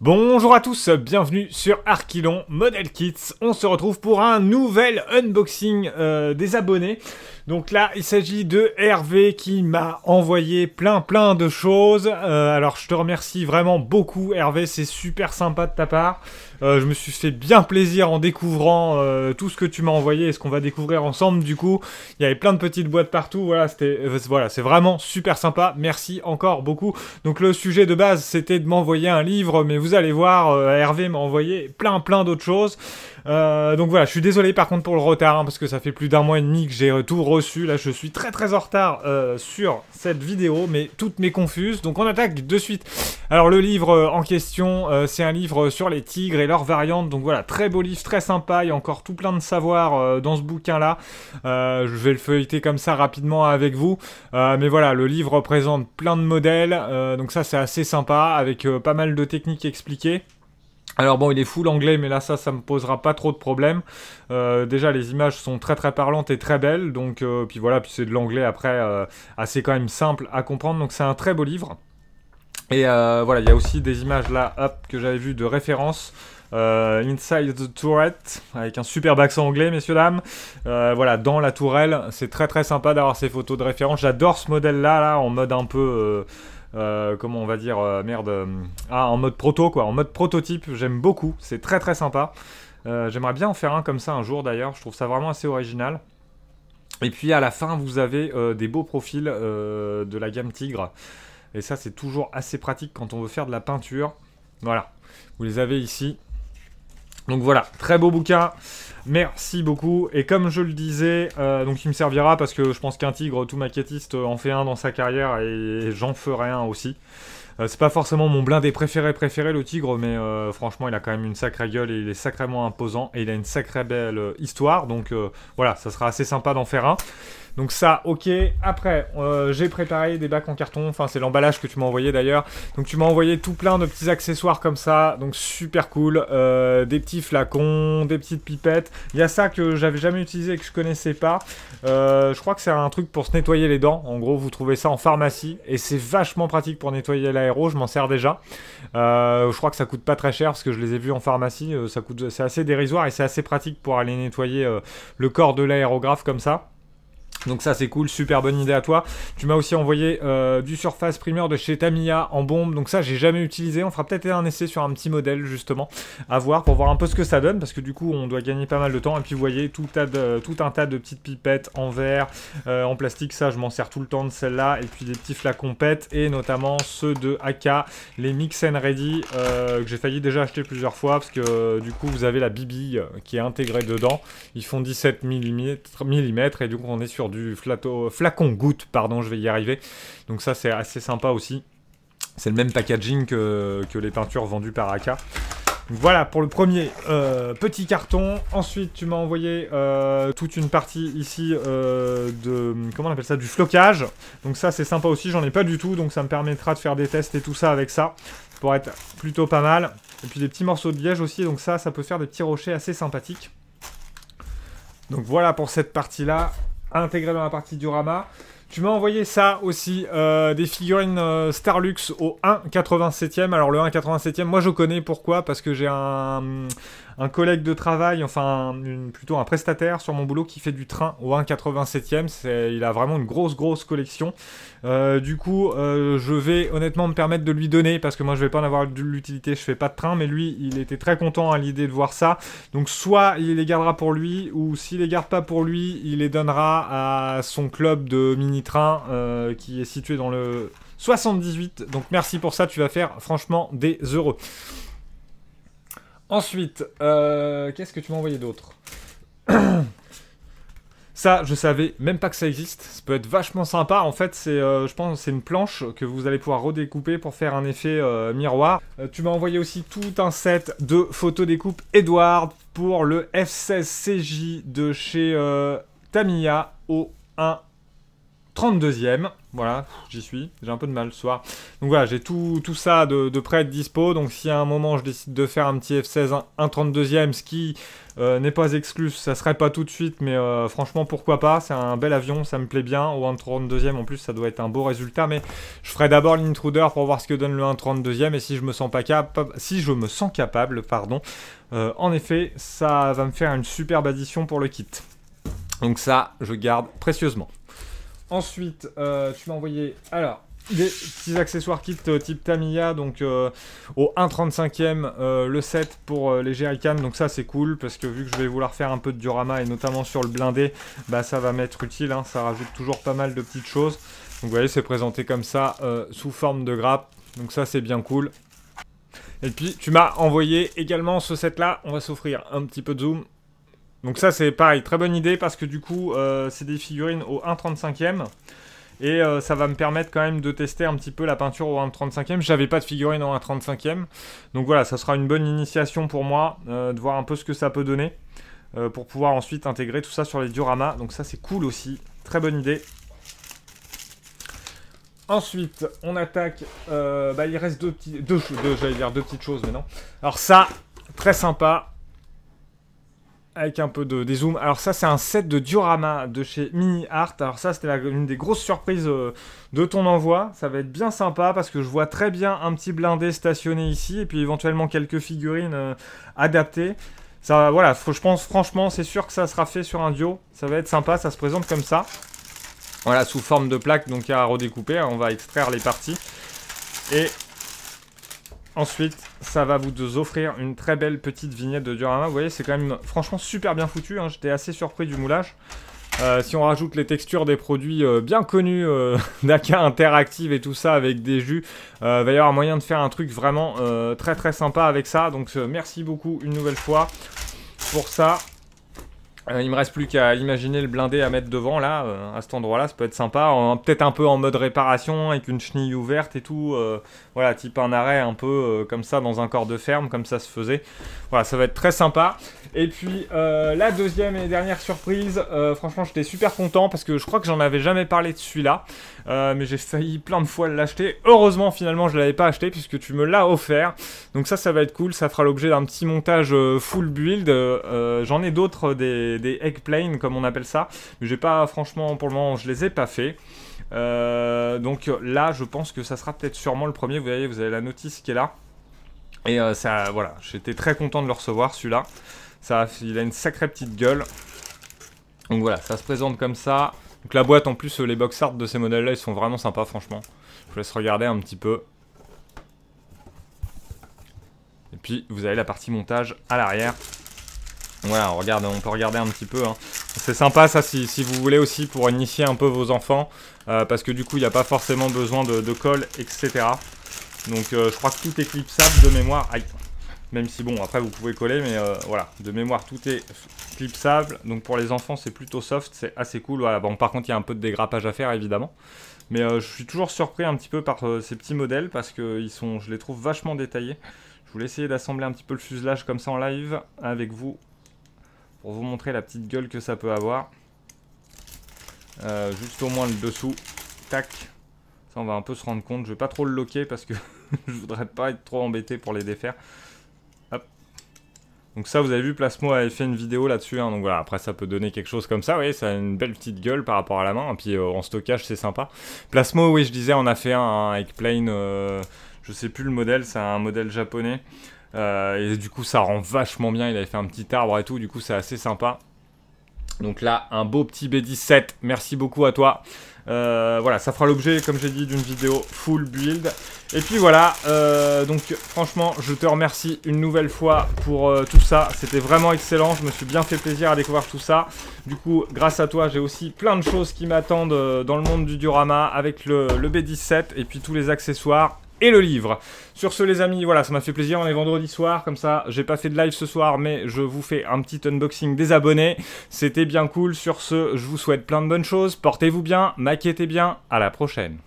Bonjour à tous, bienvenue sur Archilon Model Kits. On se retrouve pour un nouvel unboxing des abonnés. Donc là, il s'agit de Hervé qui m'a envoyé plein de choses. Alors je te remercie vraiment beaucoup Hervé, c'est super sympa de ta part. Je me suis fait bien plaisir en découvrant tout ce que tu m'as envoyé et ce qu'on va découvrir ensemble. Du coup, il y avait plein de petites boîtes partout. Voilà, c'est vraiment super sympa. Merci encore beaucoup. Donc le sujet de base, c'était de m'envoyer un livre, mais vous allez voir, Hervé m'a envoyé plein d'autres choses. Donc voilà, je suis désolé par contre pour le retard, hein, parce que ça fait plus d'un mois et demi que j'ai tout reçu. Là, je suis très en retard sur cette vidéo, mais toutes mes confuses. Donc on attaque de suite. Alors le livre en question, c'est un livre sur les tigres et leurs variantes. Donc voilà, très beau livre, très sympa. Il y a encore tout plein de savoir dans ce bouquin-là. Je vais le feuilleter comme ça rapidement avec vous. Mais voilà, le livre présente plein de modèles. Donc ça, c'est assez sympa, avec pas mal de techniques expliquées. Alors bon, il est full anglais, mais là ça me posera pas trop de problèmes. Déjà les images sont très parlantes et très belles, donc puis voilà, puis c'est de l'anglais après, assez quand même simple à comprendre, donc c'est un très beau livre. Et voilà, il y a aussi des images là, hop, que j'avais vues de référence. Inside the Turret, avec un superbe accent anglais, messieurs dames. Voilà, dans la tourelle, c'est très sympa d'avoir ces photos de référence. J'adore ce modèle là, en mode un peu... comment on va dire, en mode proto quoi, en mode prototype, j'aime beaucoup, c'est très sympa. J'aimerais bien en faire un comme ça un jour d'ailleurs, je trouve ça vraiment assez original. Et puis à la fin vous avez des beaux profils de la gamme Tigre, et ça c'est toujours assez pratique quand on veut faire de la peinture. Voilà, vous les avez ici. Donc voilà, très beau bouquin, merci beaucoup. Et comme je le disais, donc il me servira parce que je pense qu'un tigre, tout maquettiste en fait un dans sa carrière, et j'en ferai un aussi. C'est pas forcément mon blindé préféré le tigre, mais franchement il a quand même une sacrée gueule et il est sacrément imposant. Et il a une sacrée belle histoire, donc voilà, ça sera assez sympa d'en faire un. Donc ça, ok. Après, j'ai préparé des bacs en carton. Enfin, c'est l'emballage que tu m'as envoyé d'ailleurs. Donc tu m'as envoyé tout plein de petits accessoires comme ça. Donc super cool. Des petits flacons, des petites pipettes. Il y a ça que j'avais jamais utilisé et que je connaissais pas. Je crois que c'est un truc pour se nettoyer les dents. En gros, vous trouvez ça en pharmacie. Et c'est vachement pratique pour nettoyer l'aéro. Je m'en sers déjà. Je crois que ça coûte pas très cher parce que je les ai vus en pharmacie. C'est assez dérisoire et c'est assez pratique pour aller nettoyer le corps de l'aérographe comme ça. Donc ça c'est cool, super bonne idée à toi. Tu m'as aussi envoyé du Surface Primer de chez Tamiya en bombe. Donc ça j'ai jamais utilisé, on fera peut-être un essai sur un petit modèle justement à voir pour voir un peu ce que ça donne, parce que du coup on doit gagner pas mal de temps. Et puis vous voyez tout un tas de petites pipettes en verre, en plastique, ça je m'en sers tout le temps de celle-là. Et puis des petits flacons PET, et notamment ceux de AK, les Mix and Ready, que j'ai failli déjà acheter plusieurs fois, parce que du coup vous avez la bibille qui est intégrée dedans. Ils font 17 mm et du coup on est sur du flacon goutte, pardon, je vais y arriver. Donc ça c'est assez sympa aussi. C'est le même packaging que les peintures vendues par AK. Donc voilà pour le premier petit carton. Ensuite tu m'as envoyé toute une partie ici de, comment on appelle ça, du flocage. Donc ça c'est sympa aussi, j'en ai pas du tout, donc ça me permettra de faire des tests et tout ça avec ça. Ça pourrait être plutôt pas mal. Et puis des petits morceaux de liège aussi, donc ça peut faire des petits rochers assez sympathiques. Donc voilà pour cette partie là, intégré dans la partie diorama. Tu m'as envoyé ça aussi, des figurines Starlux au 1,87e. Alors le 1,87e, moi je connais, pourquoi? Parce que j'ai un collègue de travail, enfin plutôt un prestataire sur mon boulot qui fait du train au 1,87e. Il a vraiment une grosse collection. Du coup, je vais honnêtement me permettre de lui donner, parce que moi je vais pas en avoir de l'utilité, je fais pas de train, mais lui il était très content à l'idée de voir ça. Donc soit il les gardera pour lui, ou s'il les garde pas pour lui, il les donnera à son club de mini-train qui est situé dans le 78. Donc merci pour ça, tu vas faire franchement des heureux. Ensuite, qu'est-ce que tu m'as envoyé d'autre? Ça, je savais même pas que ça existe. Ça peut être vachement sympa. En fait, je pense c'est une planche que vous allez pouvoir redécouper pour faire un effet miroir. Tu m'as envoyé aussi tout un set de photos découpe Edward pour le F16CJ de chez Tamiya au 1,32e. Voilà, j'y suis. J'ai un peu de mal ce soir. Donc voilà, j'ai tout ça de prêt à être dispo. Donc si à un moment je décide de faire un petit F16 1/32e, ce qui n'est pas exclu, ça serait pas tout de suite, mais franchement pourquoi pas. C'est un bel avion, ça me plaît bien. Au 1/32e en plus, ça doit être un beau résultat. Mais je ferai d'abord l'intruder pour voir ce que donne le 1/32e. Et si je me sens pas capable, pardon, en effet, ça va me faire une superbe addition pour le kit. Donc ça, je garde précieusement. Ensuite, tu m'as envoyé des petits accessoires kit type Tamiya, donc au 1/35e le set pour les jerrycans. Donc ça c'est cool parce que vu que je vais vouloir faire un peu de diorama et notamment sur le blindé, bah ça va m'être utile, hein, ça rajoute toujours pas mal de petites choses. Donc vous voyez, c'est présenté comme ça sous forme de grappe, donc ça c'est bien cool. Et puis tu m'as envoyé également ce set là, on va s'offrir un petit peu de zoom. Donc ça c'est pareil, très bonne idée parce que du coup c'est des figurines au 1/35e et ça va me permettre quand même de tester un petit peu la peinture au 1/35e. J'avais pas de figurine au 1/35e, donc voilà, ça sera une bonne initiation pour moi de voir un peu ce que ça peut donner pour pouvoir ensuite intégrer tout ça sur les dioramas. Donc ça c'est cool aussi, très bonne idée. Ensuite, on attaque, il reste deux petites choses maintenant. Alors ça, très sympa. Avec un peu de dézoom. Alors ça, c'est un set de diorama de chez Mini Art. Alors ça, c'était une des grosses surprises de ton envoi. Ça va être bien sympa parce que je vois très bien un petit blindé stationné ici. Et puis éventuellement quelques figurines adaptées. Ça, voilà, je pense franchement, c'est sûr que ça sera fait sur un dio. Ça va être sympa, ça se présente comme ça. Voilà, sous forme de plaque, donc à redécouper. On va extraire les parties. Et ensuite, ça va vous offrir une très belle petite vignette de diorama. Vous voyez, c'est quand même franchement super bien foutu, hein. J'étais assez surpris du moulage. Si on rajoute les textures des produits bien connus d'Aka Interactive et tout ça avec des jus, va y avoir moyen de faire un truc vraiment très très sympa avec ça. Donc merci beaucoup une nouvelle fois pour ça. Il me reste plus qu'à imaginer le blindé à mettre devant là, à cet endroit là, ça peut être sympa, peut-être un peu en mode réparation avec une chenille ouverte et tout, voilà, type un arrêt un peu comme ça dans un corps de ferme, comme ça se faisait. Voilà, ça va être très sympa. Et puis la deuxième et dernière surprise, franchement j'étais super content parce que je crois que j'en avais jamais parlé de celui-là, mais j'ai failli plein de fois l'acheter. Heureusement finalement je l'avais pas acheté puisque tu me l'as offert, donc ça va être cool, ça fera l'objet d'un petit montage full build. J'en ai d'autres, des eggplanes comme on appelle ça, mais j'ai pas, franchement pour le moment je les ai pas fait. Donc là je pense que ça sera peut-être sûrement le premier. Vous voyez, vous avez la notice qui est là. Et ça, voilà, j'étais très content de le recevoir celui-là. Il a une sacrée petite gueule. Donc voilà, ça se présente comme ça. Donc la boîte en plus, les box art de ces modèles là ils sont vraiment sympas franchement. Je vous laisse regarder un petit peu. Et puis vous avez la partie montage à l'arrière. Voilà, on peut regarder un petit peu, hein. C'est sympa ça si vous voulez aussi pour initier un peu vos enfants, parce que du coup il n'y a pas forcément besoin de colle, etc. Donc je crois que tout est clipsable de mémoire. Aïe. Même si bon, après vous pouvez coller, mais voilà, de mémoire tout est clipsable. Donc pour les enfants c'est plutôt soft, c'est assez cool. Voilà, bon par contre il y a un peu de dégrappage à faire évidemment. Mais je suis toujours surpris un petit peu par ces petits modèles parce que je les trouve vachement détaillés. Je voulais essayer d'assembler un petit peu le fuselage comme ça en live avec vous, pour vous montrer la petite gueule que ça peut avoir. Juste au moins le dessous. Tac. Ça on va un peu se rendre compte. Je vais pas trop le loquer parce que je voudrais pas être trop embêté pour les défaire. Hop. Donc ça vous avez vu, Plasmo avait fait une vidéo là-dessus, hein. Donc voilà, après ça peut donner quelque chose comme ça. Vous voyez, ça a une belle petite gueule par rapport à la main. Et puis en stockage c'est sympa. Plasmo, oui je disais, on a fait un eggplane. Je sais plus le modèle, c'est un modèle japonais. Et du coup ça rend vachement bien, il avait fait un petit arbre et tout, du coup c'est assez sympa. Donc là un beau petit B17, merci beaucoup à toi. Voilà, ça fera l'objet comme j'ai dit d'une vidéo full build. Et puis voilà, donc franchement je te remercie une nouvelle fois pour tout ça, c'était vraiment excellent, je me suis bien fait plaisir à découvrir tout ça. Du coup grâce à toi j'ai aussi plein de choses qui m'attendent dans le monde du diorama avec le B17 et puis tous les accessoires et le livre. Sur ce les amis, voilà, ça m'a fait plaisir, on est vendredi soir, comme ça j'ai pas fait de live ce soir mais je vous fais un petit unboxing des abonnés, c'était bien cool. Sur ce, je vous souhaite plein de bonnes choses, portez-vous bien, maquettez bien, à la prochaine.